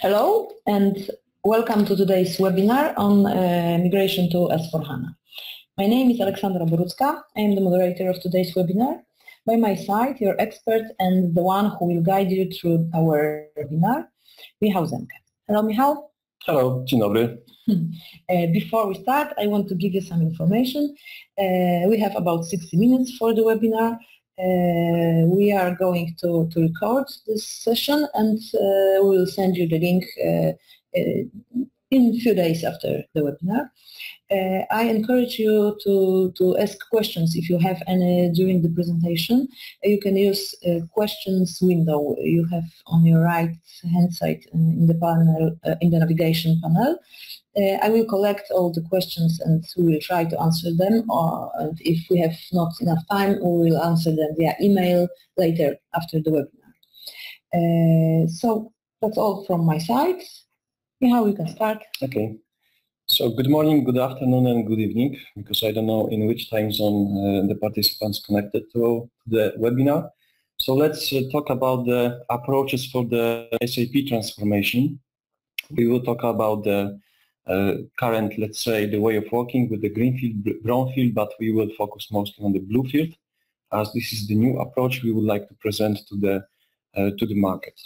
Hello and welcome to today's webinar on migration to S/4HANA. My name is Aleksandra Borucka. I am the moderator of today's webinar. By my side, your expert and the one who will guide you through our webinar, Michał Zemke. Hello, Michał. Hello, dzień dobry. Before we start, I want to give you some information. We have about 60 minutes for the webinar. We are going to record this session and we will send you the link in a few days after the webinar. I encourage you to ask questions if you have any during the presentation. You can use questions window you have on your right hand side in the panel, in the navigation panel. I will collect all the questions and we will try to answer them, and if we have not enough time, we will answer them via email later after the webinar. So that's all from my side. Michał, we can start. Okay. So good morning, good afternoon, and good evening, because I don't know in which time zone the participants connected to the webinar. So let's talk about the approaches for the SAP transformation. We will talk about the current, let's say, the way of working with the greenfield, brownfield, but we will focus mostly on the bluefield, as this is the new approach we would like to present to the market.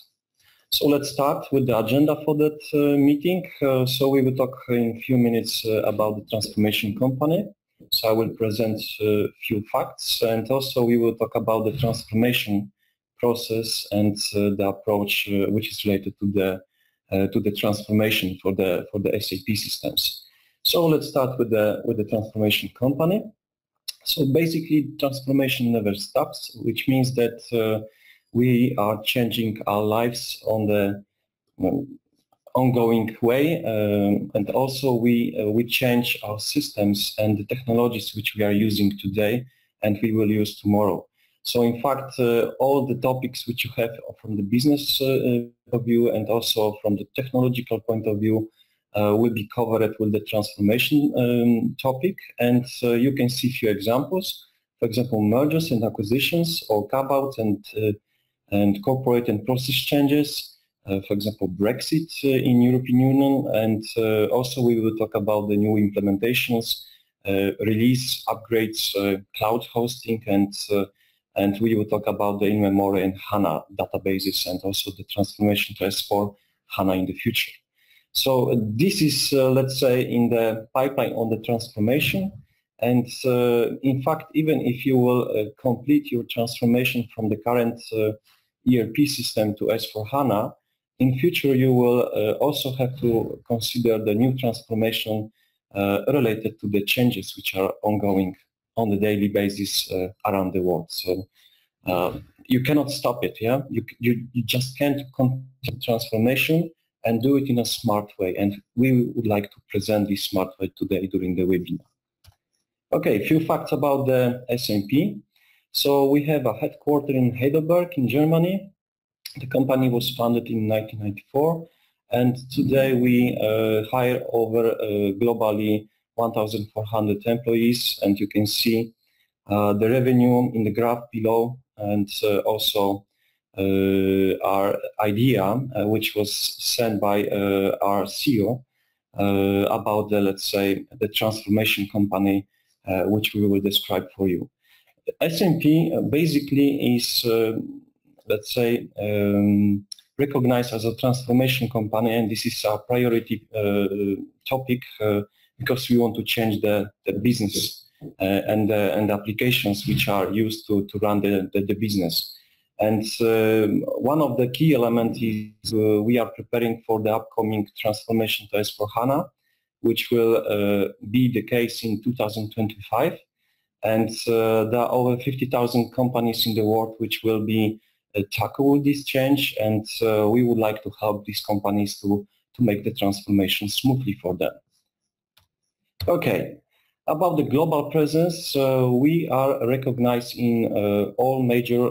So let's start with the agenda for that meeting. So we will talk in a few minutes about the transformation company. So I will present a few facts, and also we will talk about the transformation process and the approach which is related to the transformation for the SAP systems. So let's start with the transformation company. So basically, transformation never stops, which means that we are changing our lives on the ongoing way, and also we change our systems and the technologies which we are using today and we will use tomorrow. So in fact, all the topics which you have from the business point of view and also from the technological point of view will be covered with the transformation topic. And you can see a few examples. For example, mergers and acquisitions, or carve-out and corporate and process changes. For example, Brexit in European Union. And also we will talk about the new implementations, release, upgrades, cloud hosting, and we will talk about the in-memory and HANA databases and also the transformation to S/4HANA in the future. So this is, let's say, in the pipeline on the transformation. And in fact, even if you will complete your transformation from the current ERP system to S/4HANA, in future you will also have to consider the new transformation related to the changes which are ongoing on a daily basis around the world. So you cannot stop it, yeah? You just can't continue transformation and do it in a smart way. And we would like to present this smart way today during the webinar. Okay, a few facts about the SNP. So we have a headquarters in Heidelberg in Germany. The company was founded in 1994. And today we hire over globally 1,400 employees, and you can see the revenue in the graph below, and also our idea, which was sent by our CEO about the, let's say, the transformation company, which we will describe for you. SNP basically is, let's say, recognized as a transformation company, and this is our priority topic because we want to change the business and the applications which are used to run the business. And one of the key elements is we are preparing for the upcoming transformation to S/4HANA, which will be the case in 2025. And there are over 50,000 companies in the world which will be tackle this change, and we would like to help these companies to make the transformation smoothly for them. Okay, about the global presence, we are recognized in all major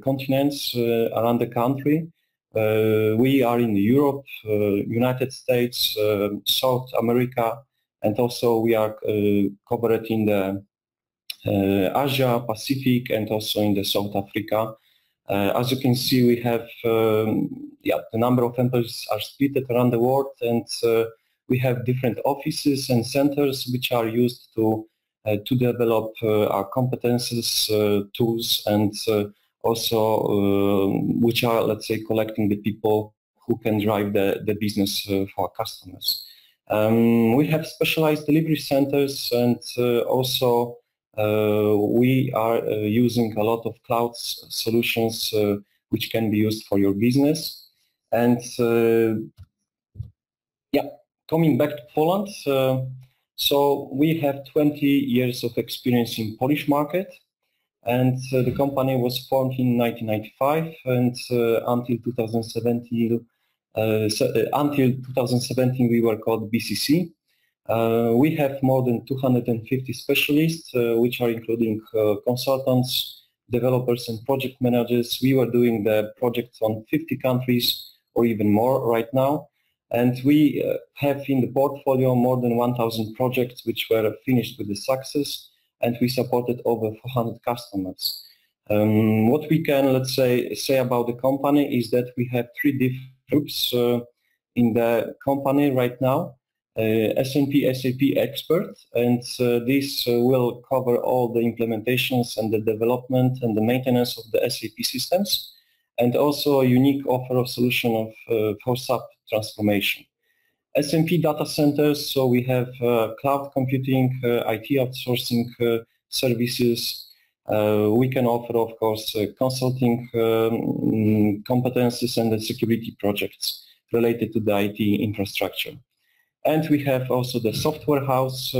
continents around the country. We are in Europe, United States, South America, and also we are covered in the Asia, Pacific, and also in the South Africa. As you can see, we have the number of employees are split around the world, and we have different offices and centers which are used to develop our competences, tools, and also which are, let's say, collecting the people who can drive the business for our customers. We have specialized delivery centers, and also we are using a lot of cloud solutions which can be used for your business. And coming back to Poland, so we have 20 years of experience in Polish market, and the company was formed in 1995, and until 2017 we were called BCC. We have more than 250 specialists, which are including consultants, developers, and project managers. We were doing the projects on 50 countries or even more right now. And we have in the portfolio more than 1,000 projects which were finished with the success, and we supported over 400 customers. What we can, let's say about the company is that we have three different groups in the company right now. SNP SAP Expert, and this will cover all the implementations and the development and the maintenance of the SAP systems, and also a unique offer of solution for SAP transformation. SNP Data Centers, so we have cloud computing, IT outsourcing services. We can offer, of course, consulting competences and the security projects related to the IT infrastructure. And we have also the software house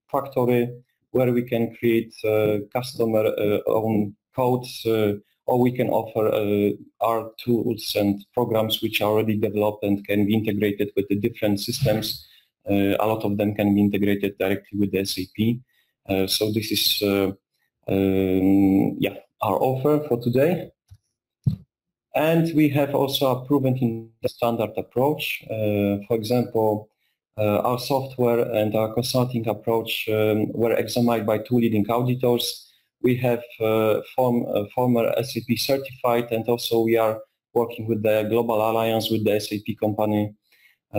factory, where we can create customer own codes, or we can offer our tools and programs which are already developed and can be integrated with the different systems. A lot of them can be integrated directly with the SAP. So this is our offer for today. And we have also a proven standard approach. For example, our software and our consulting approach were examined by two leading auditors. We have former SAP certified, and also we are working with the global alliance with the SAP company.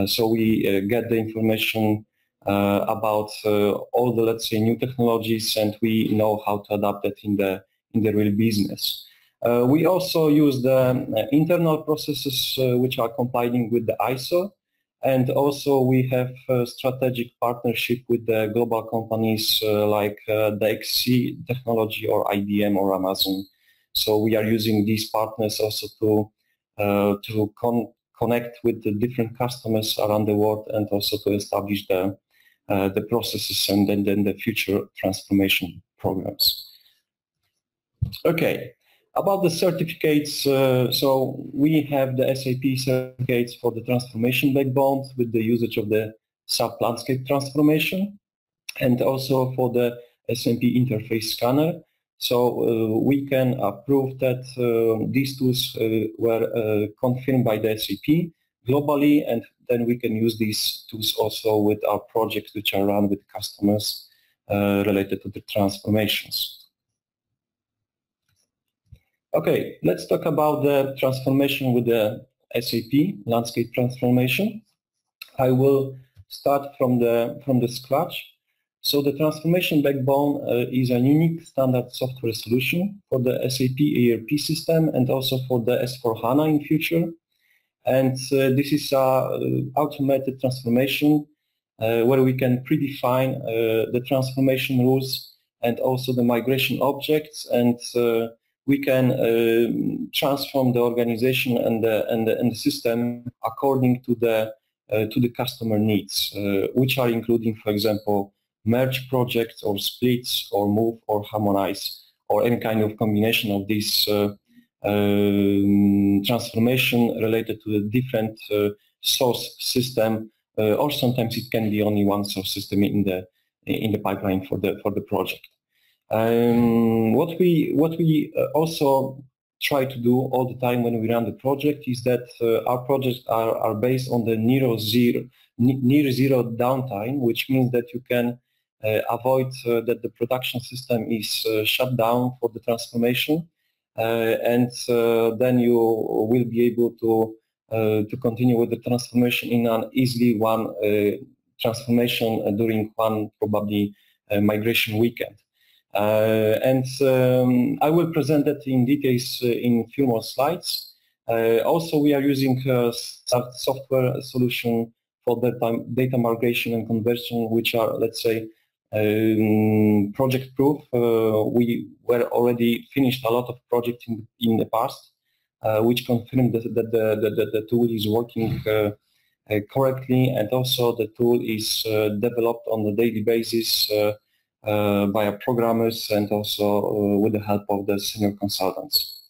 So we get the information about all the, let's say, new technologies, and we know how to adapt it in the real business. We also use the internal processes which are complying with the ISO. And also we have a strategic partnership with the global companies like the XC technology or IBM or Amazon. So we are using these partners also to connect with the different customers around the world, and also to establish the processes and then the future transformation programs. Okay. About the certificates, so we have the SAP certificates for the transformation backbone with the usage of the SAP landscape transformation, and also for the SNP interface scanner. So we can approve that these tools were confirmed by the SAP globally, and then we can use these tools also with our projects which are run with customers related to the transformations. Okay, let's talk about the transformation with the SAP landscape transformation. I will start from the scratch. So the transformation backbone is a unique standard software solution for the SAP ERP system and also for the S/4HANA in future. And this is an automated transformation where we can predefine the transformation rules and also the migration objects, and we can transform the organization and the system according to the customer needs, which are including, for example, merge projects or splits or move or harmonize or any kind of combination of this transformation related to the different source system, or sometimes it can be only one source system in the pipeline for the project. What we also try to do all the time when we run the project is that our projects are based on the near zero downtime, which means that you can avoid that the production system is shut down for the transformation, and then you will be able to continue with the transformation in an easily one transformation during one probably migration weekend. I will present that in details in a few more slides. Also, we are using a software solution for data migration and conversion, which are, let's say, project-proof. We were already finished a lot of projects in the past, which confirmed that the tool is working correctly, and also the tool is developed on a daily basis by our programmers and also with the help of the senior consultants.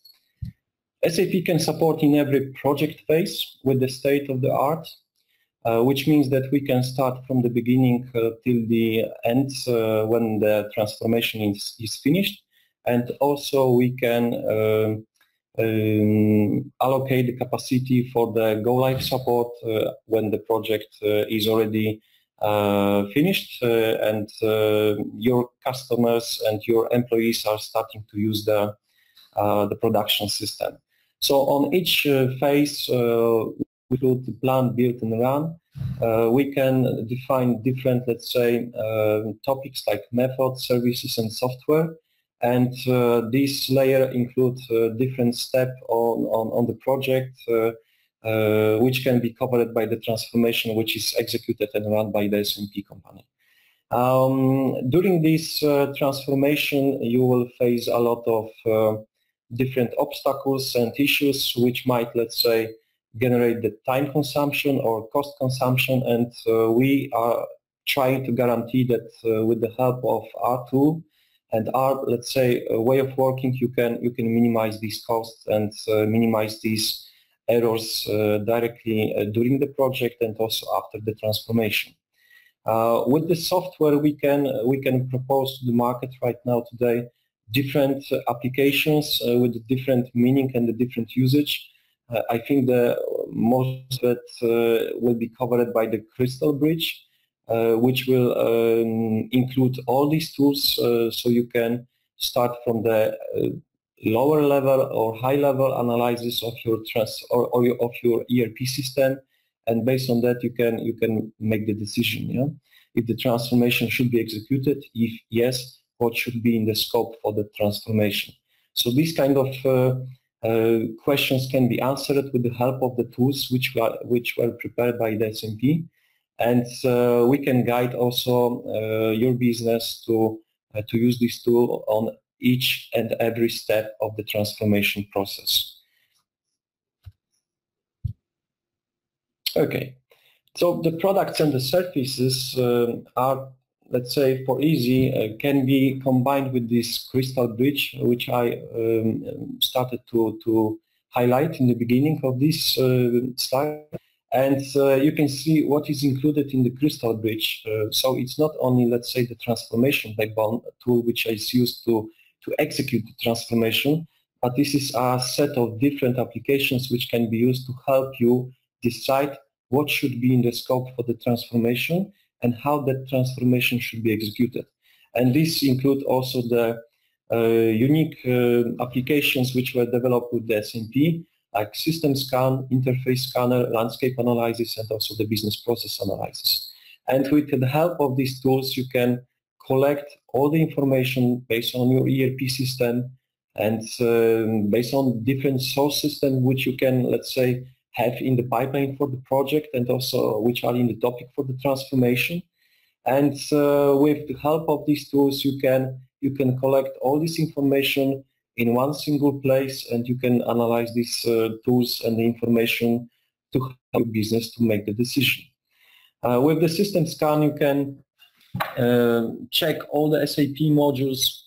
SAP can support in every project phase with the state-of-the-art, which means that we can start from the beginning till the end when the transformation is finished, and also we can allocate the capacity for the go-live support when the project is already finished and your customers and your employees are starting to use the production system. So on each phase, we could plan, build, and run. We can define different, let's say, topics like methods, services, and software. And this layer includes different steps on the project, which can be covered by the transformation, which is executed and run by the SNP company. During this transformation, you will face a lot of different obstacles and issues, which might, let's say, generate the time consumption or cost consumption, and we are trying to guarantee that with the help of our tool and our, let's say, way of working, you can minimize these costs and minimize these errors directly during the project and also after the transformation. With the software, we can propose to the market right now today different applications with different meaning and the different usage. I think the most of it will be covered by the Crystal Bridge, which will include all these tools, so you can start from the lower level or high level analysis of your of your ERP system, and based on that you can make the decision, you know, if the transformation should be executed, if yes, what should be in the scope for the transformation. So these kind of questions can be answered with the help of the tools which were prepared by the SNP, and we can guide also your business to use this tool on each and every step of the transformation process. Okay, so the products and the services are, let's say, for easy, can be combined with this Crystal Bridge, which I started to highlight in the beginning of this slide. And you can see what is included in the Crystal Bridge. So it's not only, let's say, the transformation backbone tool, which is used to execute the transformation, but this is a set of different applications which can be used to help you decide what should be in the scope for the transformation and how that transformation should be executed. And this includes also the unique applications which were developed with the SNP, like System Scan, Interface Scanner, Landscape Analysis, and also the Business Process Analysis. And with the help of these tools, you can collect all the information based on your ERP system and based on different source systems which you can, let's say, have in the pipeline for the project and also which are in the topic for the transformation. And with the help of these tools, you can collect all this information in one single place, and you can analyze these tools and the information to help your business to make the decision. With the System Scan, you can check all the SAP modules,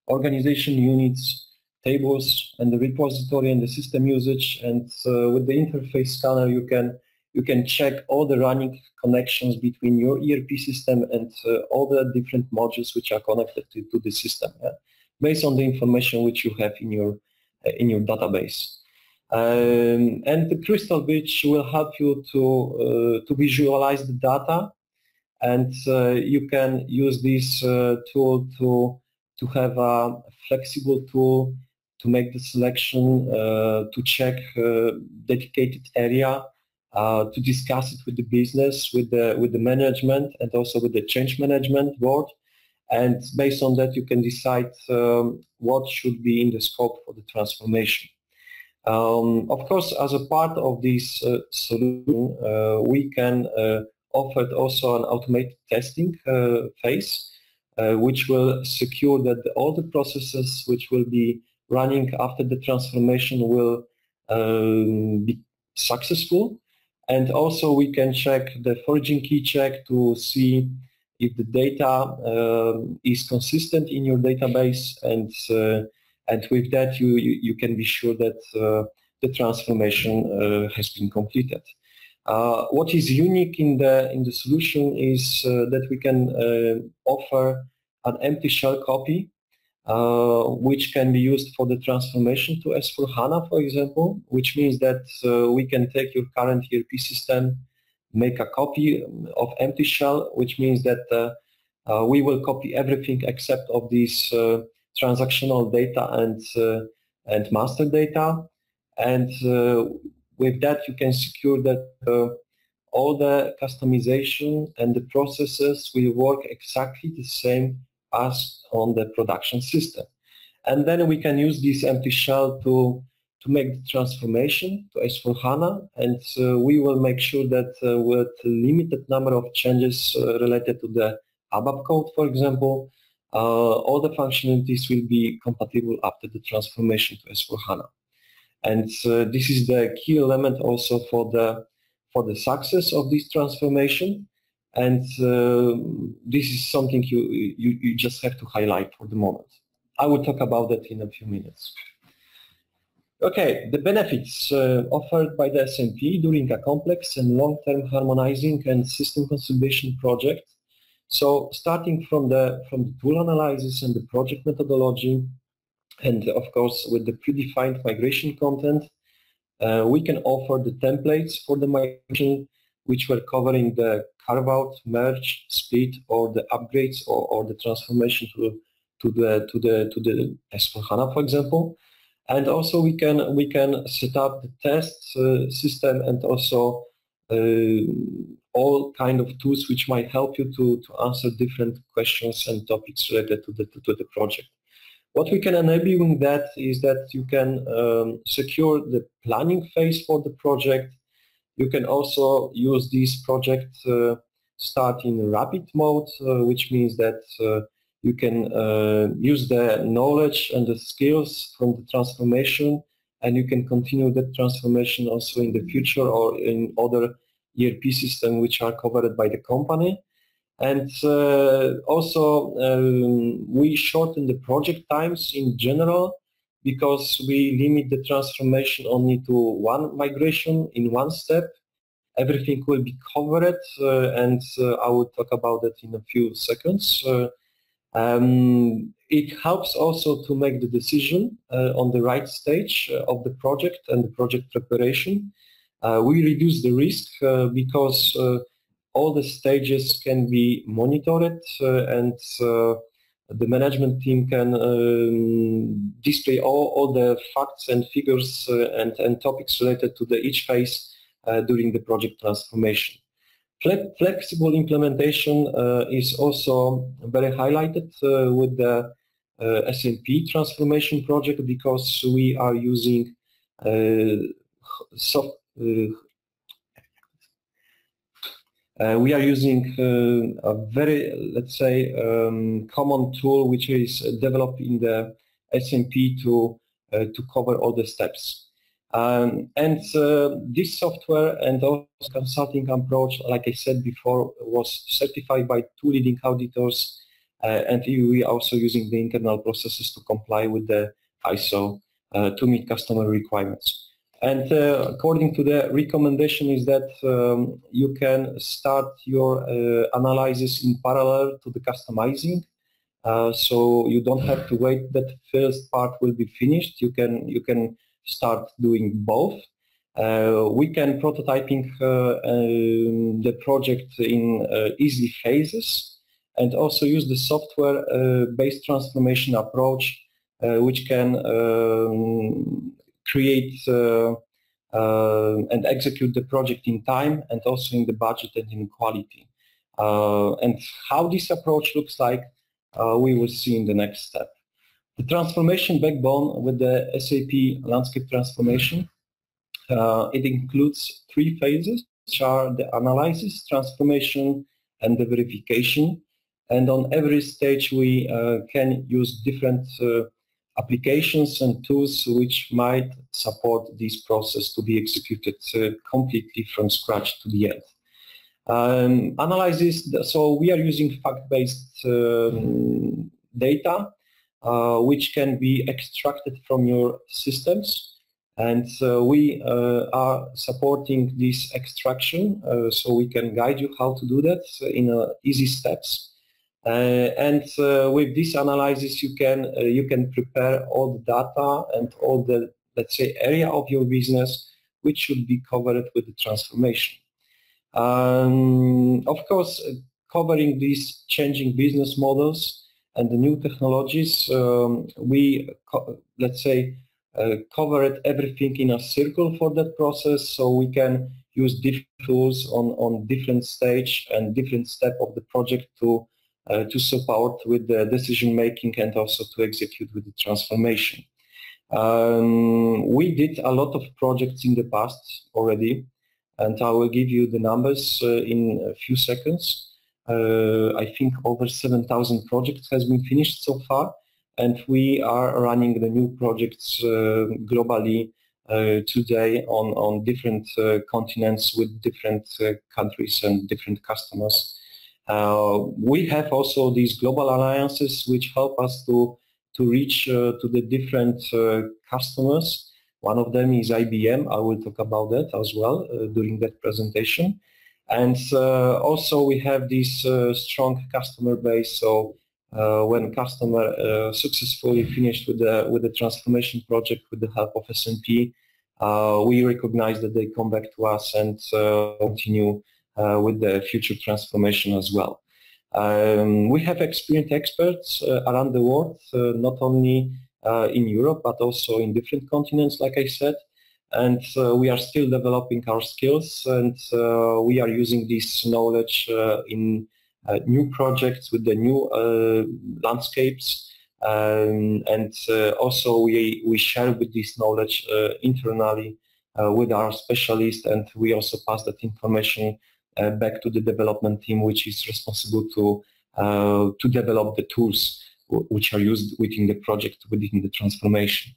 organization units, tables, and the repository and the system usage. And with the Interface Scanner, you can check all the running connections between your ERP system and all the different modules which are connected to the system, based on the information which you have in your database. And the Crystal Bridge will help you to visualize the data, and you can use this tool to have a flexible tool make the selection, to check dedicated area, to discuss it with the business, with the management, and also with the change management board. And based on that, you can decide what should be in the scope for the transformation. Of course, as a part of this solution, we can offer also an automated testing phase, which will secure that all the processes which will be running after the transformation will be successful. And also we can check the foraging key check to see if the data is consistent in your database, and with that you can be sure that the transformation has been completed. What is unique in the solution is that we can offer an empty shell copy, which can be used for the transformation to S/4HANA, for example, which means that we can take your current ERP system, make a copy of empty shell, which means that we will copy everything except of these transactional data and master data, and with that you can secure that all the customization and the processes will work exactly the same as on the production system. And then we can use this empty shell to make the transformation to S/4HANA, and we will make sure that with limited number of changes related to the ABAP code, for example, all the functionalities will be compatible after the transformation to S/4HANA. And this is the key element also for the success of this transformation. And this is something you just have to highlight for the moment. I will talk about that in a few minutes. Okay, the benefits offered by the SNP during a complex and long-term harmonizing and system consolidation project. So starting from the tool analysis and the project methodology, and of course with the predefined migration content, we can offer the templates for the migration, which were covering the carve-out, merge, split, or the upgrades, or the transformation to the S/4HANA, for example. And also we can set up the test system, and also all kind of tools which might help you to answer different questions and topics related to the project. What we can enable you in that is that you can secure the planning phase for the project. You can also use this project start in rapid mode, which means that you can use the knowledge and the skills from the transformation, and you can continue the transformation also in the future or in other ERP systems which are covered by the company. And also we shorten the project times in general, because we limit the transformation only to one migration in one step. Everything will be covered, and I will talk about that in a few seconds. It helps also to make the decision on the right stage of the project and the project preparation. We reduce the risk because all the stages can be monitored, and the management team can display all the facts and figures and topics related to each phase during the project transformation. Flexible implementation is also very highlighted with the SNP Transformation project, because we are using a very, let's say, common tool which is developed in the SNP to cover all the steps. This software and also consulting approach, like I said before, was certified by 2 leading auditors, and we are also using the internal processes to comply with the ISO to meet customer requirements. And according to the recommendation is that you can start your analysis in parallel to the customizing, so you don't have to wait that first part will be finished. You can start doing both. We can prototyping the project in easy phases, and also use the software based transformation approach which can create and execute the project in time and also in the budget and in quality. And how this approach looks like, we will see in the next step. The transformation backbone with the SAP landscape transformation, it includes 3 phases, which are the analysis, transformation, and the verification. And on every stage, we can use different applications and tools which might support this process to be executed completely from scratch to the end. Analysis, so we are using fact-based data, which can be extracted from your systems. And we are supporting this extraction, so we can guide you how to do that in easy steps. And with this analysis, you can prepare all the data and all the, let's say, area of your business which should be covered with the transformation. Of course, covering these changing business models and the new technologies, we, let's say, covered everything in a circle for that process, so we can use different tools on different stage and different step of the project to support with the decision making and also to execute with the transformation. We did a lot of projects in the past already, and I will give you the numbers in a few seconds. I think over 7,000 projects has been finished so far, and we are running the new projects globally today on different continents with different countries and different customers. We have also these global alliances which help us to reach to the different customers. One of them is IBM. I will talk about that as well during that presentation. And also we have this strong customer base. So when customer successfully finished with the transformation project with the help of SNP, we recognize that they come back to us and continue with the future transformation as well. We have experienced experts around the world, not only in Europe, but also in different continents, like I said. And we are still developing our skills, and we are using this knowledge in new projects with the new landscapes. And also we share with this knowledge internally with our specialists, and we also pass that information back to the development team, which is responsible to develop the tools which are used within the project, within the transformation.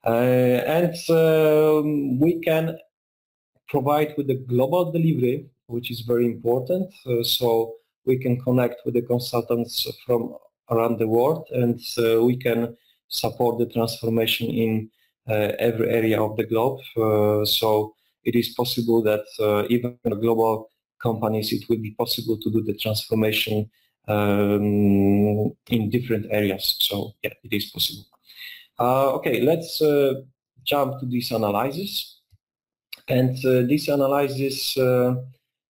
And we can provide with the global delivery, which is very important. So we can connect with the consultants from around the world, and we can support the transformation in every area of the globe. So it is possible that even in global companies, it will be possible to do the transformation in different areas. So yeah, it is possible. Okay, let's jump to this analysis. And this analysis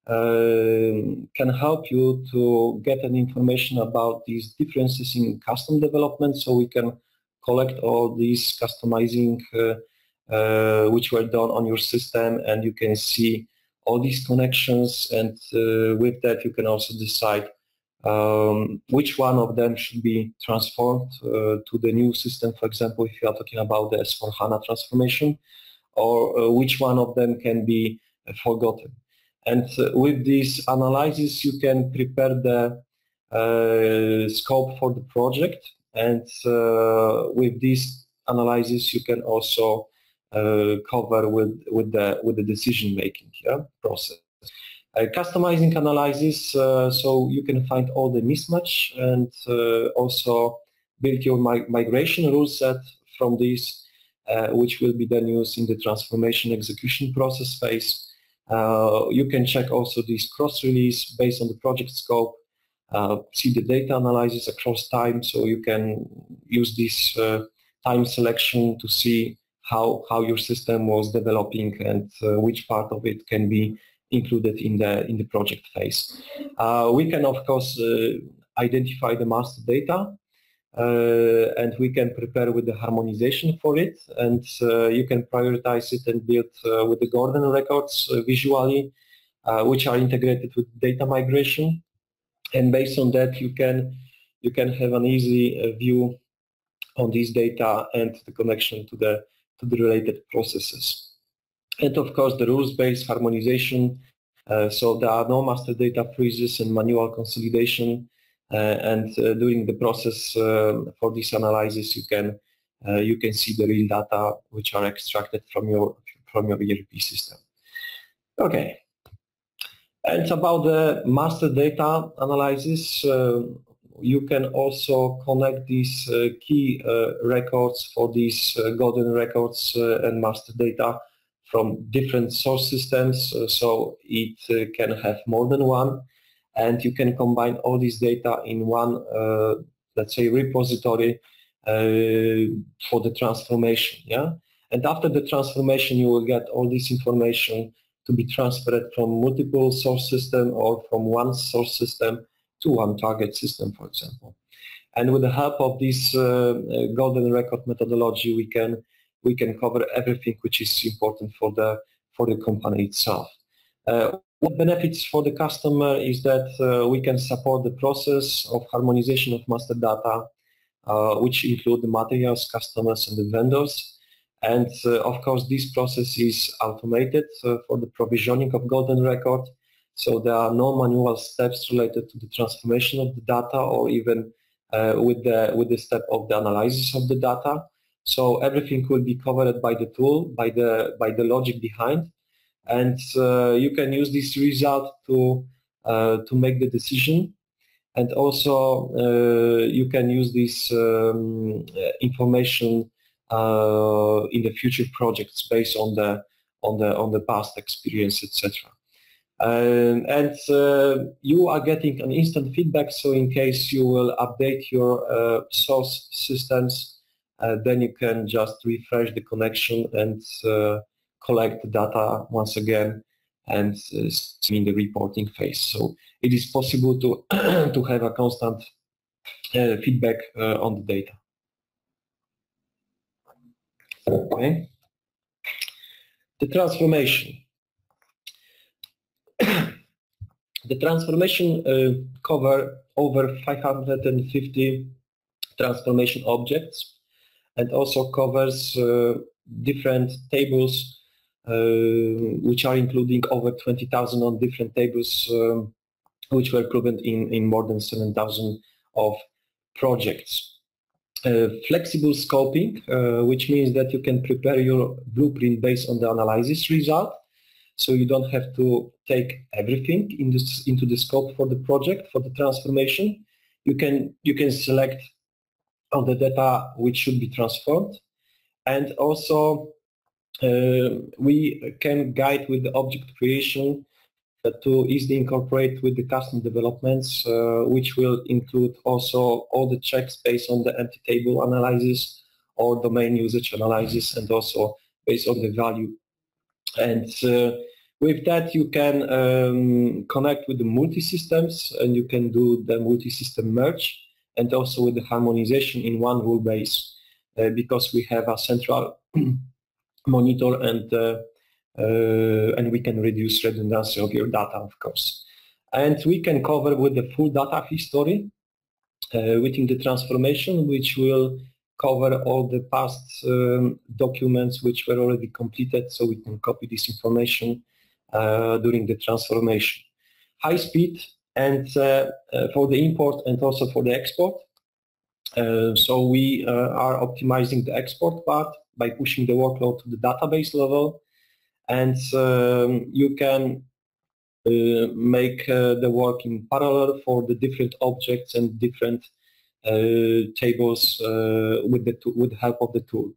can help you to get an information about these differences in custom development, so we can collect all these customizing which were done on your system, and you can see all these connections, and with that you can also decide which one of them should be transformed to the new system. For example, if you are talking about the S4 HANA transformation, or which one of them can be forgotten. And with this analysis, you can prepare the scope for the project, and with this analysis, you can also cover with the decision-making process. Customizing analysis, so you can find all the mismatch and also build your migration rule set from this, which will be then used in the transformation execution process phase. You can check also this cross-release based on the project scope, see the data analysis across time, so you can use this time selection to see how your system was developing and which part of it can be included in the project phase. We can of course identify the master data, and we can prepare with the harmonization for it, and you can prioritize it and build with the golden records visually, which are integrated with data migration, and based on that you can have an easy view on this data and the connection to the related processes. And of course the rules-based harmonization, so there are no master data freezes and manual consolidation, and during the process for this analysis you can see the real data which are extracted from your ERP system. Okay, and about the master data analysis, you can also connect these key records for these golden records and master data from different source systems, so it can have more than one, and you can combine all this data in one, let's say, repository for the transformation. Yeah, and after the transformation, you will get all this information to be transferred from multiple source system or from one source system to one target system, for example. And with the help of this golden record methodology, we can cover everything which is important for the company itself. What benefits for the customer is that we can support the process of harmonization of master data, which include the materials, customers, and the vendors. And of course, this process is automated for the provisioning of golden record. So there are no manual steps related to the transformation of the data, or even with the step of the analysis of the data. So everything will be covered by the tool, by the logic behind, and you can use this result to make the decision, and also you can use this information in the future projects based on the past experience, etc. And you are getting an instant feedback, so in case you will update your source systems, then you can just refresh the connection and collect the data once again and in the reporting phase. So it is possible to to have a constant feedback on the data. Okay. The transformation. The transformation cover over 550 transformation objects, and also covers different tables, which are including over 20,000 on different tables, which were proven in more than 7,000 of projects. Flexible scoping, which means that you can prepare your blueprint based on the analysis result. So you don't have to take everything into the scope for the project, for the transformation. You can select all the data which should be transformed, and also we can guide with the object creation to easily incorporate with the custom developments, which will include also all the checks based on the empty table analysis or domain usage analysis, and also based on the value. And with that, you can connect with the multi-systems, and you can do the multi-system merge, and also with the harmonization in one rule base, because we have a central monitor, and we can reduce redundancy of your data, of course. And we can cover with the full data history within the transformation, which will cover all the past documents which were already completed, so we can copy this information during the transformation. High speed and for the import and also for the export. So we are optimizing the export part by pushing the workload to the database level, and you can make the work in parallel for the different objects and different tables with the help of the tool.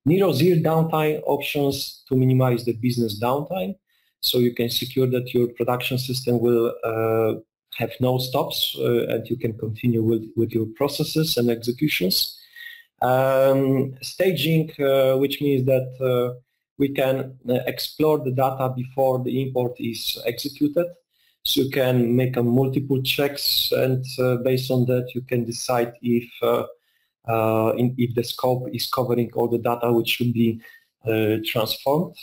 Zero downtime options to minimize the business downtime, so you can secure that your production system will have no stops, and you can continue with your processes and executions. Staging, which means that we can explore the data before the import is executed. So you can make multiple checks, and based on that you can decide if if the scope is covering all the data which should be transformed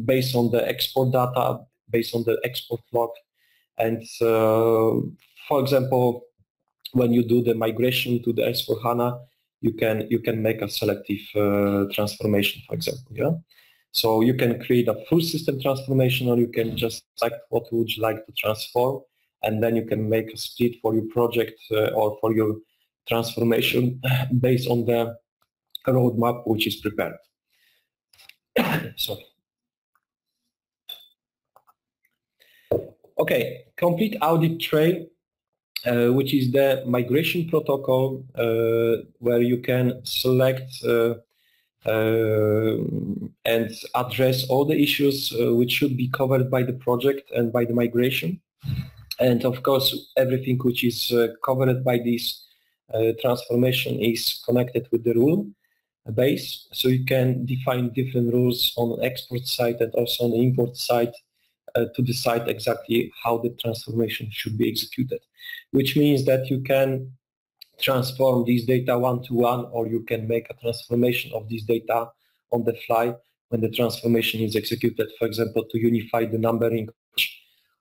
based on the export data, based on the export log. And for example, when you do the migration to the S/4HANA, you can make a selective transformation, for example. Yeah. So you can create a full system transformation, or you can just select what would you like to transform, and then you can make a split for your project or for your transformation based on the roadmap which is prepared. Sorry. Okay, complete audit trail, which is the migration protocol where you can select and address all the issues which should be covered by the project and by the migration. And of course, everything which is covered by this transformation is connected with the rule base. So you can define different rules on the export side and also on the import side to decide exactly how the transformation should be executed, which means that you can transform these data one-to-one, or you can make a transformation of this data on the fly when the transformation is executed, for example, to unify the numbering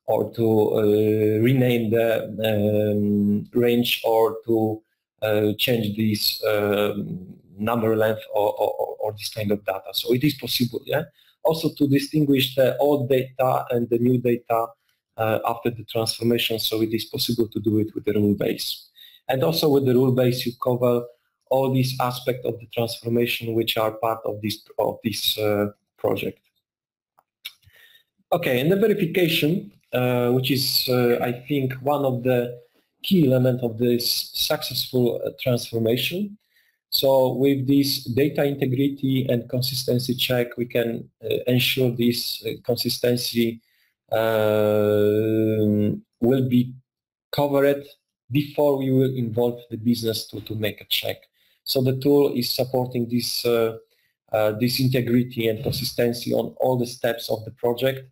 or to rename the range, or to change this number length or this kind of data. So it is possible, yeah? Also to distinguish the old data and the new data after the transformation, so it is possible to do it with the rule base. And also with the rule base, you cover all these aspects of the transformation which are part of this project. Okay, and the verification, which is, I think, one of the key elements of this successful transformation. So with this data integrity and consistency check, we can ensure this consistency will be covered before we will involve the business to make a check. So the tool is supporting this, this integrity and consistency on all the steps of the project.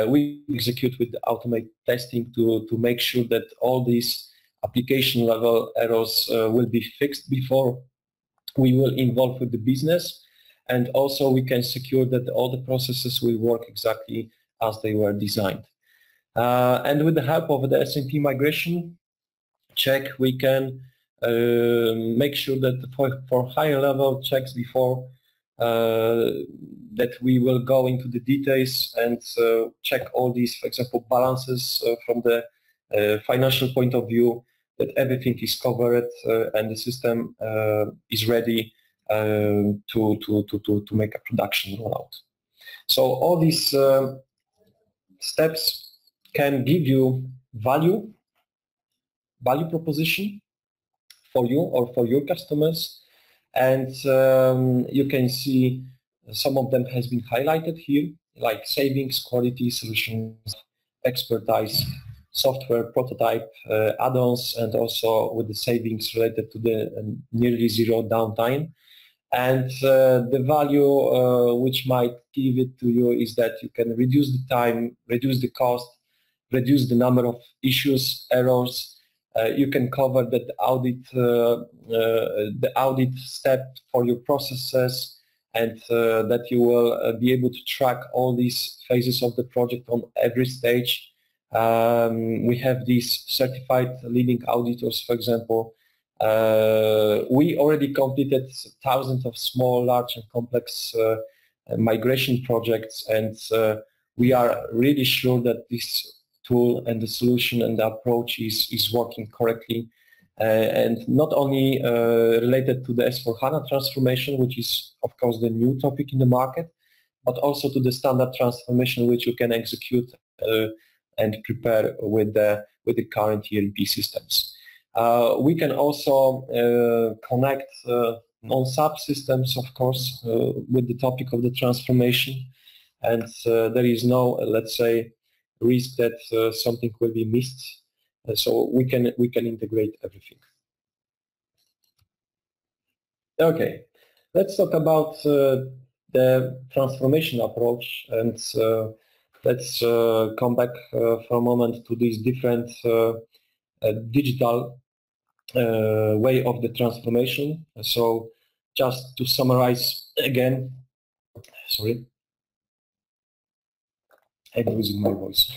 We execute with the automated testing to make sure that all these application level errors will be fixed before we will involve with the business. And also we can secure that all the processes will work exactly as they were designed. And with the help of the SNP migration check, we can make sure that for higher level checks before that we will go into the details and check all these, for example, balances from the financial point of view, that everything is covered and the system is ready to make a production rollout. So all these steps can give you value proposition for you or for your customers, and you can see some of them has been highlighted here, like savings, quality, solutions, expertise, software, prototype, add-ons, and also with the savings related to the nearly zero downtime. And the value which might give it to you is that you can reduce the time, reduce the cost, reduce the number of issues, errors. You can cover that audit, the audit step for your processes, and that you will be able to track all these phases of the project on every stage. We have these certified leading auditors, for example. We already completed thousands of small, large, and complex migration projects, and we are really sure that this tool and the solution and the approach is working correctly, and not only related to the S/4HANA transformation, which is of course the new topic in the market, but also to the standard transformation which you can execute and prepare with the current ERP systems. We can also connect non-SAP systems, of course, with the topic of the transformation, and there is no, let's say, risk that something will be missed. So we can integrate everything. Okay, let's talk about the transformation approach, and let's come back for a moment to these different digital way of the transformation. So just to summarize again, sorry, I'm losing my voice.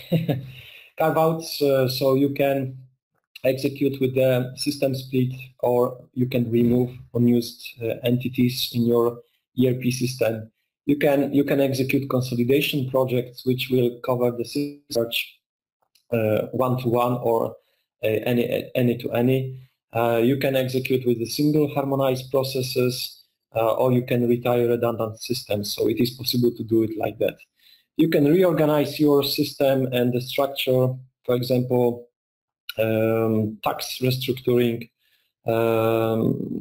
Carve-outs, so you can execute with the system split, or you can remove unused entities in your ERP system. You can execute consolidation projects, which will cover the search one-to-one or any-to-any. You can execute with the single harmonized processes, or you can retire redundant systems. So it is possible to do it like that. You can reorganize your system and the structure, for example, tax restructuring,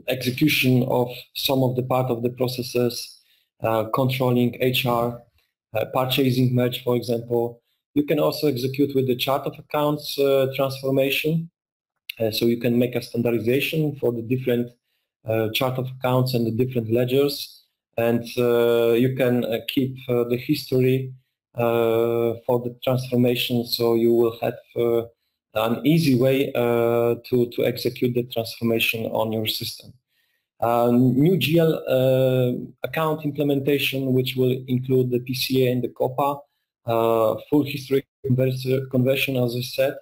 execution of some of the part of the processes, controlling HR, purchasing merge, for example. You can also execute with the chart of accounts transformation. So you can make a standardization for the different chart of accounts and the different ledgers, and you can keep the history for the transformation, so you will have an easy way to execute the transformation on your system. New GL account implementation, which will include the PCA and the COPA, full history conversion, as I said,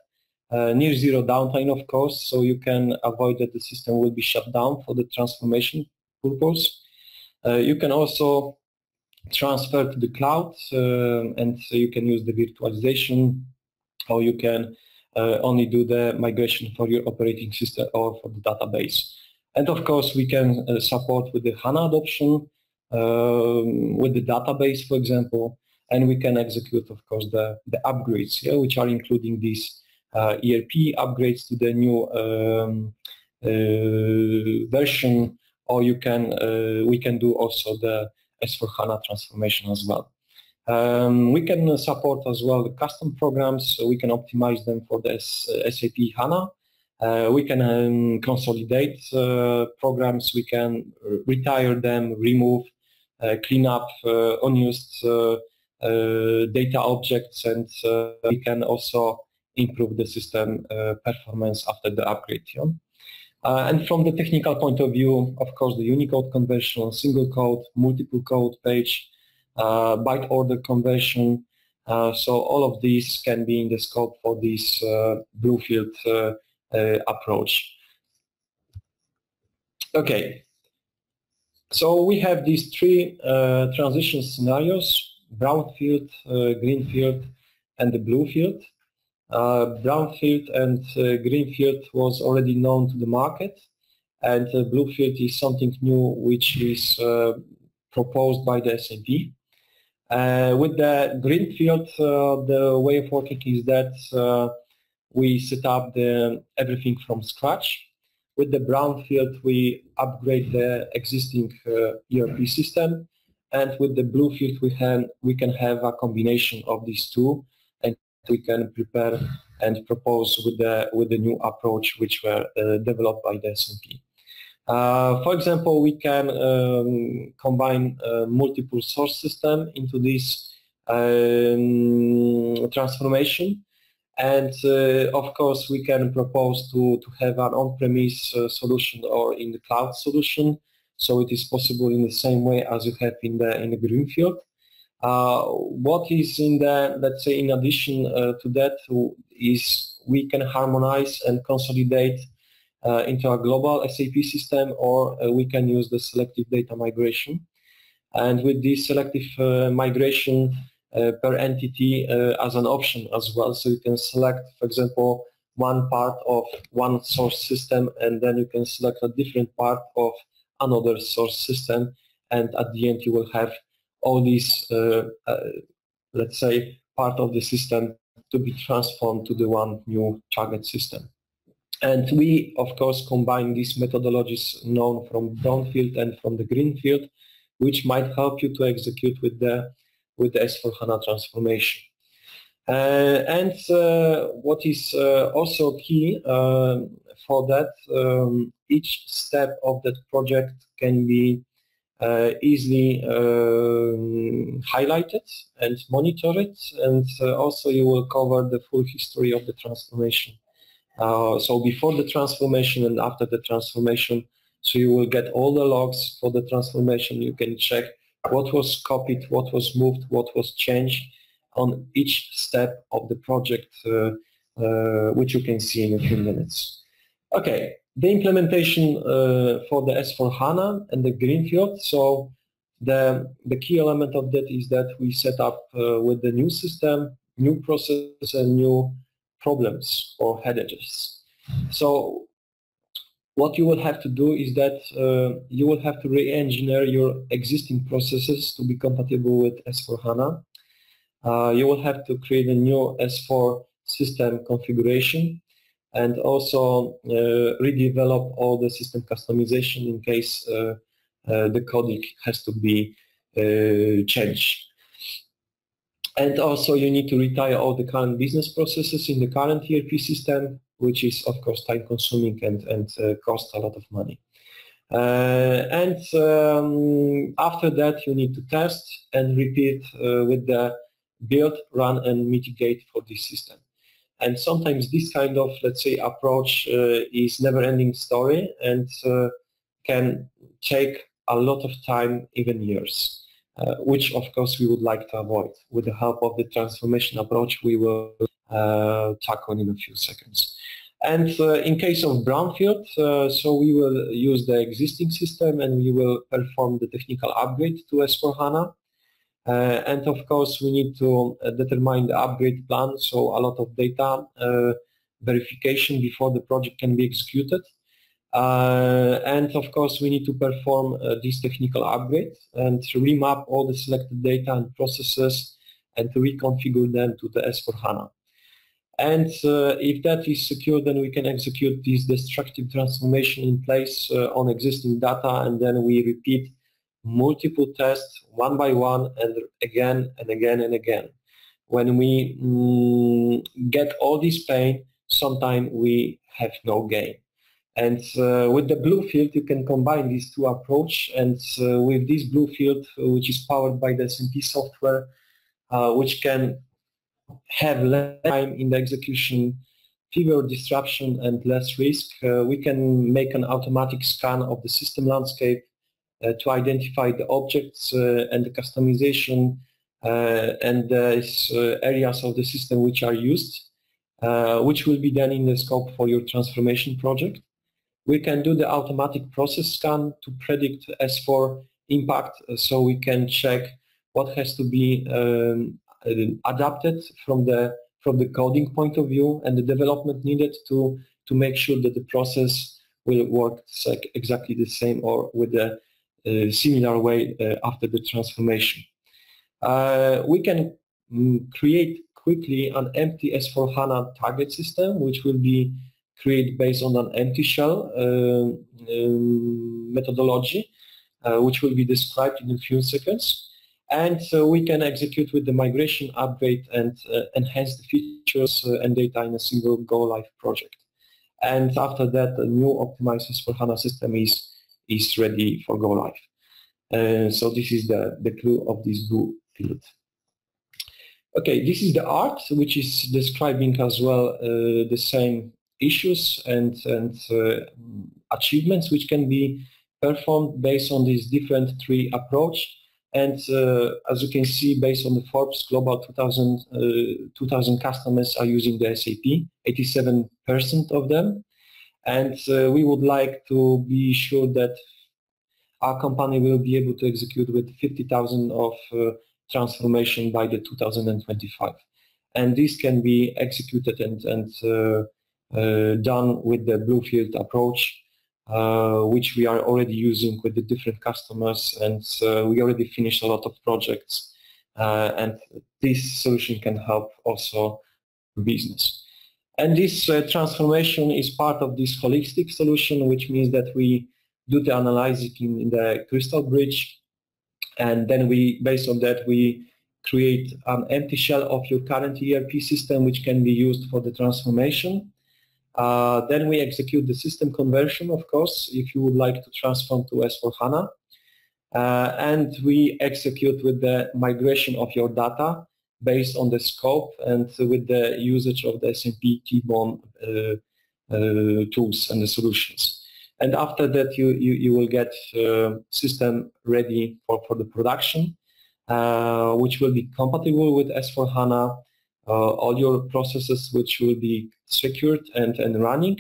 near zero downtime, of course, so you can avoid that the system will be shut down for the transformation purpose. You can also transfer to the cloud, and you can use the virtualization, or you can only do the migration for your operating system or for the database. And of course, we can support with the HANA adoption, with the database, for example, and we can execute, of course, the upgrades, which are including these ERP upgrades to the new version, or we can do also the S/4HANA transformation as well. We can support as well the custom programs, so we can optimize them for the SAP HANA. We can consolidate programs, we can retire them, remove, clean up unused data objects, and we can also improve the system performance after the upgrade. And from the technical point of view, of course, the Unicode conversion, single code, multiple code page, byte order conversion. So all of these can be in the scope for this Bluefield approach. Okay, so we have these three transition scenarios: brownfield, greenfield, and the Bluefield. Brownfield and greenfield was already known to the market, and Bluefield is something new which is proposed by the SNP. With the greenfield, the way of working is that we set up everything from scratch. With the brownfield, we upgrade the existing ERP system, and with the Bluefield, we can have a combination of these two, and we can prepare and propose with the new approach which were developed by the SNP. For example, we can combine multiple source system into this transformation, and of course we can propose to have an on-premise solution or in the cloud solution, so it is possible in the same way as you have in the greenfield. What is in the, let's say, in addition to that is we can harmonize and consolidate into a global SAP system, or we can use the selective data migration. And with this selective migration per entity as an option as well, so you can select, for example, one part of one source system, and then you can select a different part of another source system, and at the end you will have all these, let's say, part of the system to be transformed to the one new target system. And we, of course, combine these methodologies known from brownfield and from the greenfield, which might help you to execute with the S/4HANA transformation. And what is also key for that, each step of that project can be easily highlighted and monitored, and also you will cover the full history of the transformation So before the transformation and after the transformation, so you will get all the logs for the transformation. You can check what was copied, what was moved, what was changed on each step of the project, which you can see in a few minutes. Okay, the implementation for the S4HANA and the Greenfield. So the key element of that is that we set up with the new system, new process, and new problems or headaches. So what you will have to do is that you will have to re-engineer your existing processes to be compatible with S4HANA. You will have to create a new S4 system configuration and also redevelop all the system customization in case the coding has to be changed. And also you need to retire all the current business processes in the current ERP system, which is of course time consuming and costs a lot of money. After that you need to test and repeat with the build, run and mitigate for this system. And sometimes this kind of, let's say, approach is never-ending story and can take a lot of time, even years, which of course we would like to avoid. With the help of the transformation approach, we will tackle in a few seconds. And in case of brownfield, so we will use the existing system and we will perform the technical upgrade to S4HANA. And of course, we need to determine the upgrade plan, so a lot of data verification before the project can be executed. And of course, we need to perform this technical upgrade and to remap all the selected data and processes and to reconfigure them to the S4HANA. And if that is secure, then we can execute this destructive transformation in place on existing data, and then we repeat multiple tests one by one and again and again and again. When we get all this pain, sometimes we have no gain. And with the Bluefield, you can combine these two approaches. And with this Bluefield, which is powered by the SNP software, which can have less time in the execution, fewer disruption, and less risk, we can make an automatic scan of the system landscape to identify the objects and the customization and the areas of the system which are used, which will be done in the scope for your transformation project. We can do the automatic process scan to predict S4 impact, so we can check what has to be adapted from the coding point of view and the development needed to make sure that the process will work exactly the same or with a similar way after the transformation. We can create quickly an empty S4HANA target system, which will be created based on an empty shell methodology, which will be described in a few seconds. And we can execute with the migration upgrade and enhance the features and data in a single go-live project. And after that, the new optimized S4HANA system is ready for go-live. So this is the clue of this Bluefield. Okay, this is the art, which is describing as well the same issues and achievements which can be performed based on these different three approach. And as you can see, based on the Forbes Global 2000 customers are using the SAP, 87% of them. And we would like to be sure that our company will be able to execute with 50,000 of transformation by the 2025. And this can be executed and done with the Bluefield approach, which we are already using with the different customers, and we already finished a lot of projects, and this solution can help also business. And this transformation is part of this holistic solution, which means that we do the analysis in the crystal bridge, and then based on that, we create an empty shell of your current ERP system, which can be used for the transformation. Then we execute the system conversion, of course, if you would like to transform to S4HANA. And we execute with the migration of your data based on the scope and with the usage of the SNP T-Bone tools and the solutions. And after that, you will get system ready for the production, which will be compatible with S/4HANA, all your processes which will be secured and running,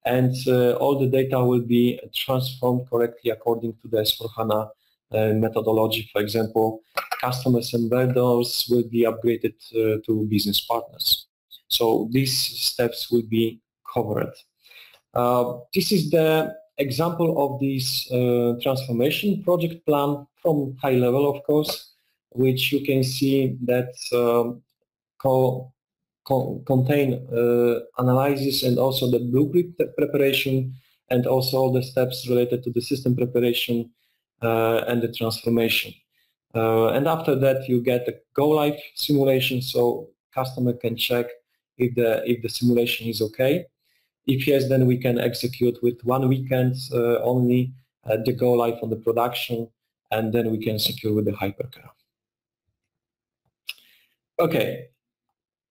and all the data will be transformed correctly according to the S/4HANA methodology. For example, customers and vendors will be upgraded to business partners. So these steps will be covered. This is the example of this transformation project plan from high level, of course, which you can see that contain analysis and also the blueprint preparation, and also all the steps related to the system preparation and the transformation. And after that, you get a go-live simulation, so customer can check if the simulation is okay. If yes, then we can execute with 1 weekend only the go-live on the production, and then we can secure with the hypercare. Okay,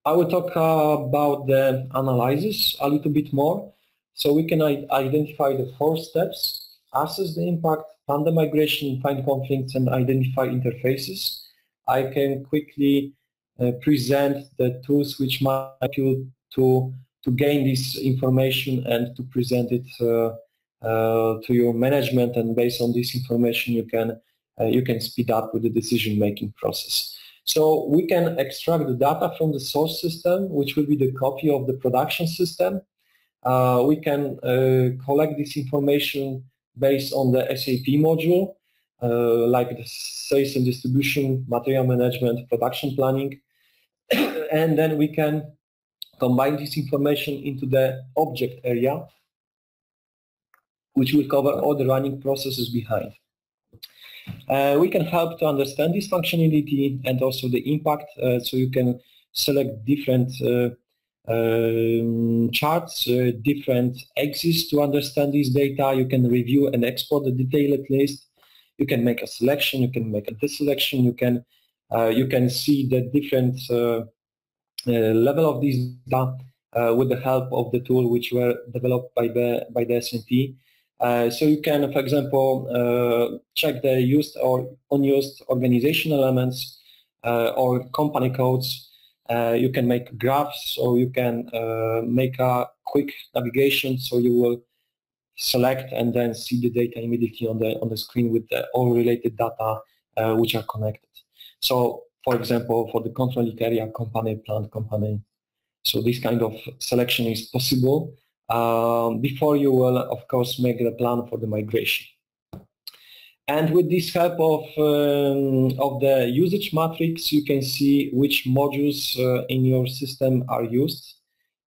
I will talk about the analysis a little bit more. So we can identify the 4 steps: assess the impact, plan the migration, find conflicts, and identify interfaces. I can quickly present the tools which might help you to gain this information and to present it to your management, and based on this information you can speed up with the decision-making process. So we can extract the data from the source system, which will be the copy of the production system. We can collect this information based on the SAP module, like the sales and distribution, material management, production planning, and then we can combine this information into the object area, which will cover all the running processes behind. We can help to understand this functionality and also the impact, so you can select different charts, different axes to understand this data. You can review and export the detailed list. You can make a selection, you can make a deselection, you can see the different level of this data with the help of the tool which were developed by the SNP. So you can, for example, check the used or unused organization elements or company codes. You can make graphs, or you can make a quick navigation, so you will select and then see the data immediately on the screen with all related data which are connected. So, for example, for the control area, company, plant, company. So this kind of selection is possible before you will, of course, make the plan for the migration. And with this help of the usage matrix, you can see which modules in your system are used,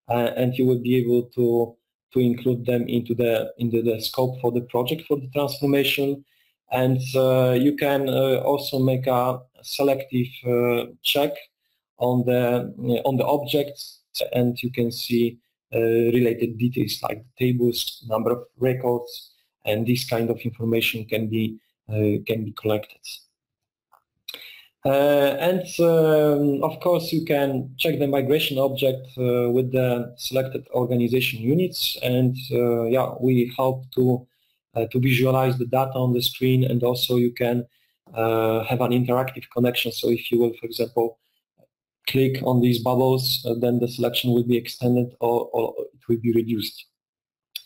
and you will be able to include them into the scope for the project for the transformation. And you can also make a selective check on the objects, and you can see related details like tables, number of records, and this kind of information can be collected. And of course, you can check the migration object with the selected organization units, and yeah, we help to visualize the data on the screen, and also you can have an interactive connection. So if you will, for example, click on these bubbles, then the selection will be extended or it will be reduced.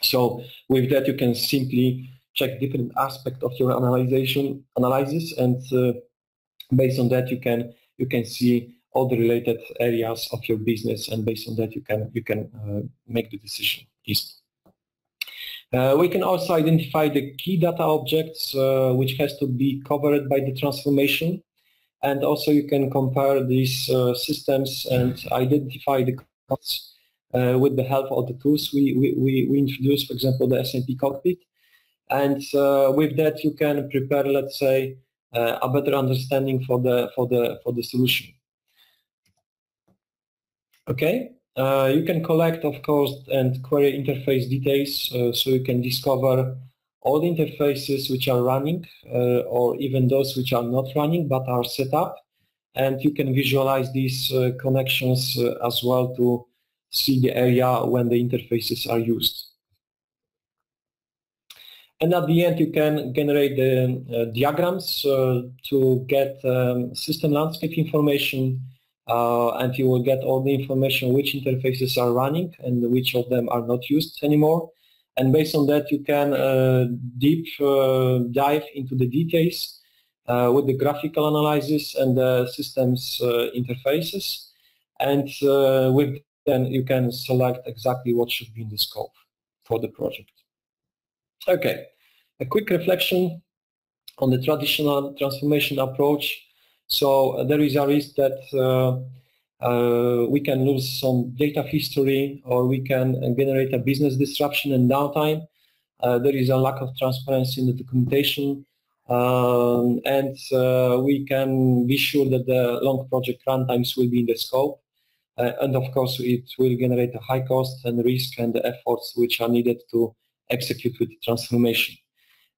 So with that, you can simply check different aspects of your analysis, and based on that, you can see all the related areas of your business, and based on that, you can make the decision easily. We can also identify the key data objects which has to be covered by the transformation, and also you can compare these systems and identify the costs with the help of the tools we introduced, for example, the SNP Cockpit. And with that, you can prepare, let's say, a better understanding for the solution. Okay, you can collect, of course, and query interface details, so you can discover all the interfaces which are running, or even those which are not running but are set up, and you can visualize these connections as well see the area when the interfaces are used. And at the end, you can generate the diagrams to get system landscape information, and you will get all the information which interfaces are running and which of them are not used anymore. And based on that, you can deep dive into the details with the graphical analysis and the system's interfaces. And with then you can select exactly what should be in the scope for the project. Okay, a quick reflection on the traditional transformation approach. So there is a risk that we can lose some data history, or we can generate a business disruption and downtime. There is a lack of transparency in the documentation, and we can be sure that the long project runtimes will be in the scope. And of course, it will generate a high cost and risk and the efforts which are needed to execute with the transformation.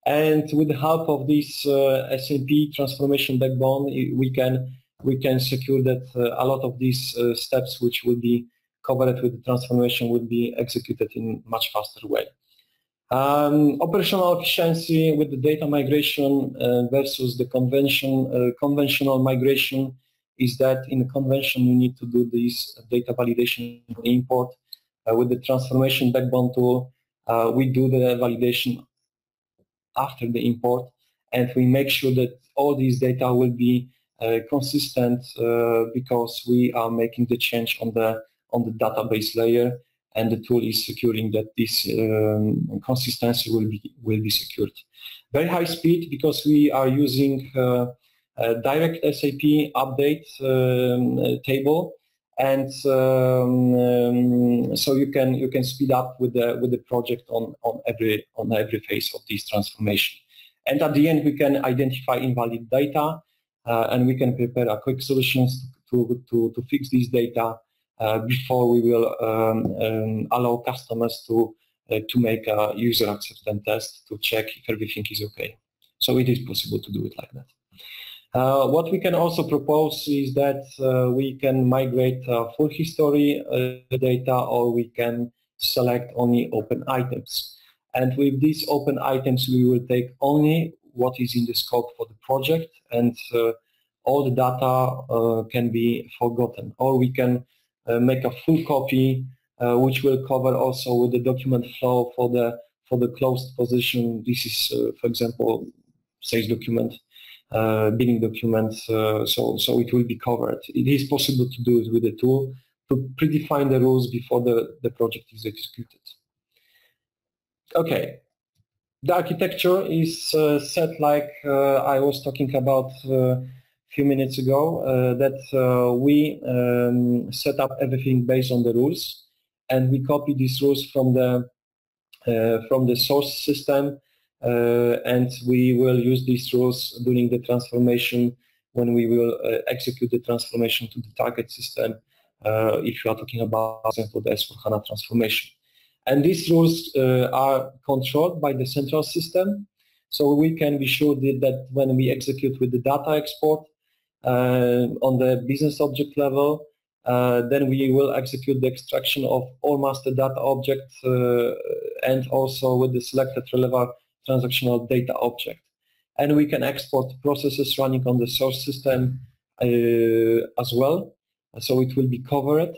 And with the help of this SNP Transformation Backbone, we can secure that a lot of these steps which will be covered with the transformation will be executed in a much faster way. Operational efficiency with the data migration versus the conventional migration is that in the convention you need to do this data validation import. With the transformation backbone tool, we do the validation after the import, and we make sure that all these data will be consistent because we are making the change on the database layer, and the tool is securing that this consistency will be secured. Very high speed because we are using direct SAP update table, and so you can speed up with the project on every phase of this transformation. And at the end, we can identify invalid data, and we can prepare a quick solutions to fix these data before we will allow customers to make a user acceptance test to check if everything is okay. So it is possible to do it like that. What we can also propose is that we can migrate full history data, or we can select only open items. And with these open items, we will take only what is in the scope for the project, and all the data can be forgotten. Or we can make a full copy, which will cover also with the document flow for the closed position. This is, for example, sales document. Billing documents, so it will be covered. It is possible to do it with the tool to predefine the rules before the project is executed. Okay, the architecture is set like I was talking about a few minutes ago, that we set up everything based on the rules, and we copy these rules from the source system. And we will use these rules during the transformation when we will execute the transformation to the target system, if you are talking about, for example, the S/4HANA transformation. And these rules are controlled by the central system, so we can be sure that when we execute with the data export on the business object level, then we will execute the extraction of all master data objects and also with the selected relevant transactional data object. And we can export processes running on the source system as well, so it will be covered.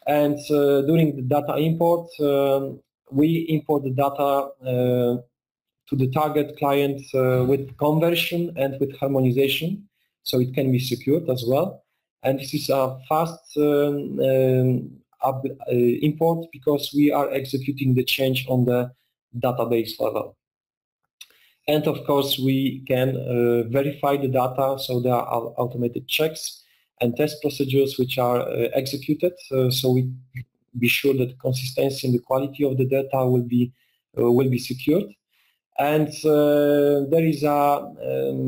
And during the data import, we import the data to the target client with conversion and with harmonization, so it can be secured as well. And this is a fast import because we are executing the change on the database level. And of course, we can verify the data, so there are automated checks and test procedures which are executed, so we be sure that consistency and the quality of the data will be secured. And there is a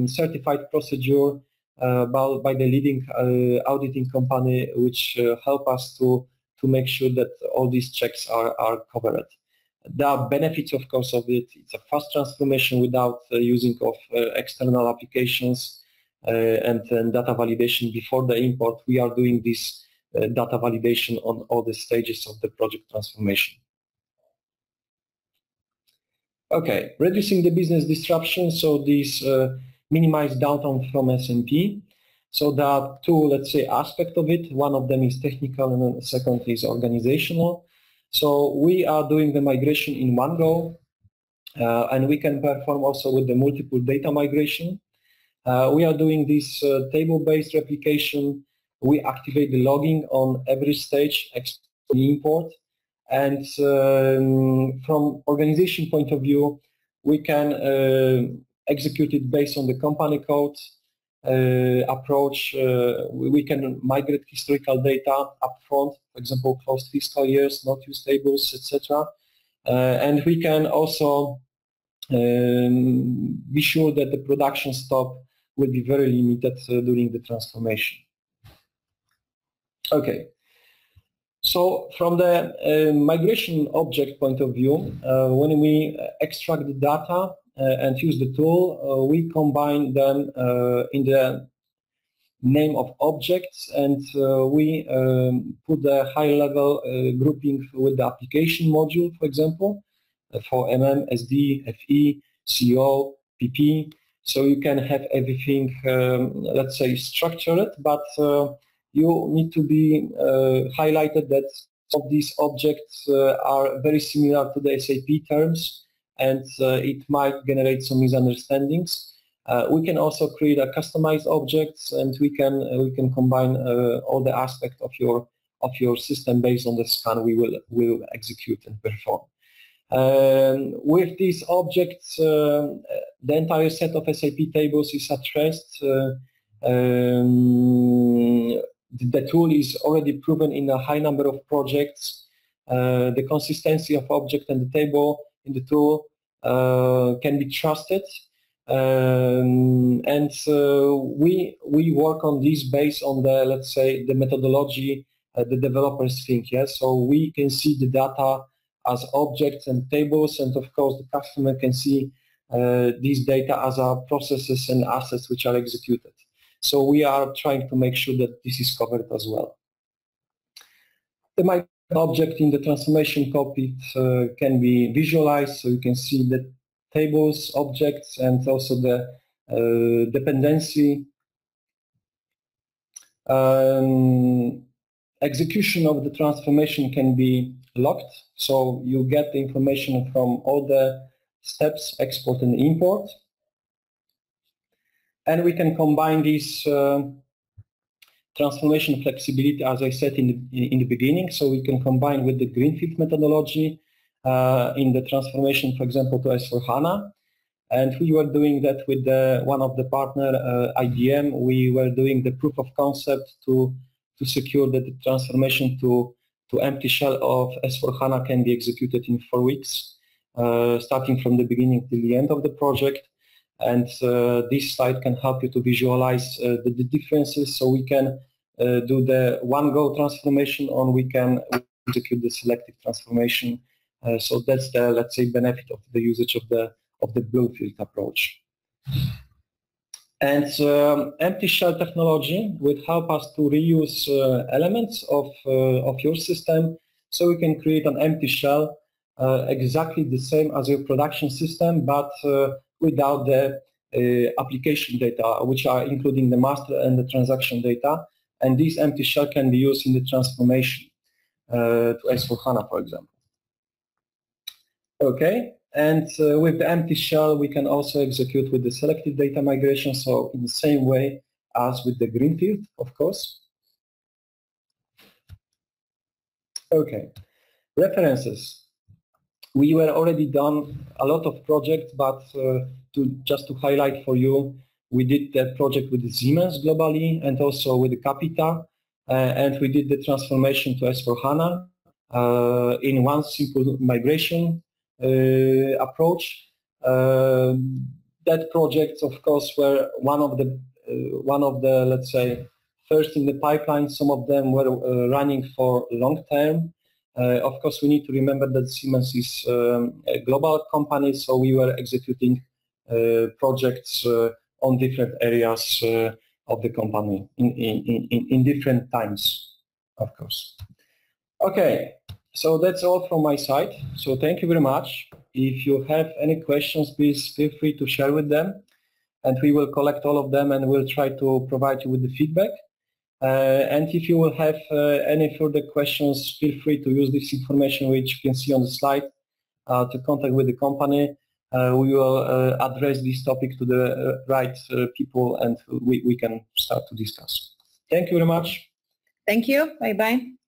certified procedure by the leading auditing company, which help us to make sure that all these checks are covered. There are benefits, of course, of it. It's a fast transformation without using of external applications and data validation before the import. We are doing this data validation on all the stages of the project transformation. Okay, reducing the business disruption. So this minimize downtime from SNP. So there are two, let's say, aspects of it. One of them is technical and then the second is organizational. So we are doing the migration in one go, and we can perform also with the multiple data migration. We are doing this table-based replication. We activate the logging on every stage, export and import. And from organization point of view, we can execute it based on the company code approach. We can migrate historical data upfront, for example, closed fiscal years, not used tables, etc. And we can also be sure that the production stop will be very limited during the transformation. Okay. So from the migration object point of view, when we extract the data and use the tool, we combine them in the name of objects, and we put the high-level grouping with the application module, for example, for MM, SD, FE, CO, PP. So you can have everything, let's say, structured, but you need to be highlighted that some of these objects are very similar to the SAP terms, and it might generate some misunderstandings. We can also create a customized objects, and we can combine all the aspects of your system based on the scan we will execute and perform. With these objects, the entire set of SAP tables is addressed. The tool is already proven in a high number of projects. The consistency of object and the table in the tool can be trusted. And we work on this based on the, let's say, the methodology the developers think. Yes, so we can see the data as objects and tables, and of course the customer can see these data as processes and assets which are executed. So we are trying to make sure that this is covered as well. The migrate object in the transformation cockpit can be visualized, so you can see the tables, objects, and also the dependency. Execution of the transformation can be logged, so you get the information from all the steps, export and import. And we can combine this transformation flexibility, as I said in the beginning, so we can combine with the greenfield methodology in the transformation, for example, to S/4HANA. And we were doing that with one of the partner, IBM. We were doing the proof of concept to secure that the transformation to empty shell of S/4HANA can be executed in 4 weeks, starting from the beginning till the end of the project. And this slide can help you to visualize the differences, so we can do the one-go transformation, or we can execute the selective transformation. So that's the, let's say, benefit of the usage of the Bluefield approach. And empty shell technology will help us to reuse elements of your system, so we can create an empty shell exactly the same as your production system, but without the application data, which are including the master and the transaction data. And this empty shell can be used in the transformation to S/4HANA, for example. Okay, and with the empty shell, we can also execute with the selective data migration, so in the same way as with the greenfield, of course. Okay, references. We were already done a lot of projects, but just to highlight for you, we did that project with Siemens globally and also with the Capita, and we did the transformation to S/4HANA in one simple migration approach. That project, of course, were one of the let's say first in the pipeline. Some of them were running for long term. Of course, we need to remember that Siemens is a global company, so we were executing projects on different areas of the company in different times. Of course. Okay, so that's all from my side. So thank you very much. If you have any questions, please feel free to share with them, and we will collect all of them and we'll try to provide you with the feedback. And if you will have any further questions, feel free to use this information which you can see on the slide to contact with the company. We will address this topic to the right people, and we can start to discuss. Thank you very much. Thank you. Bye-bye.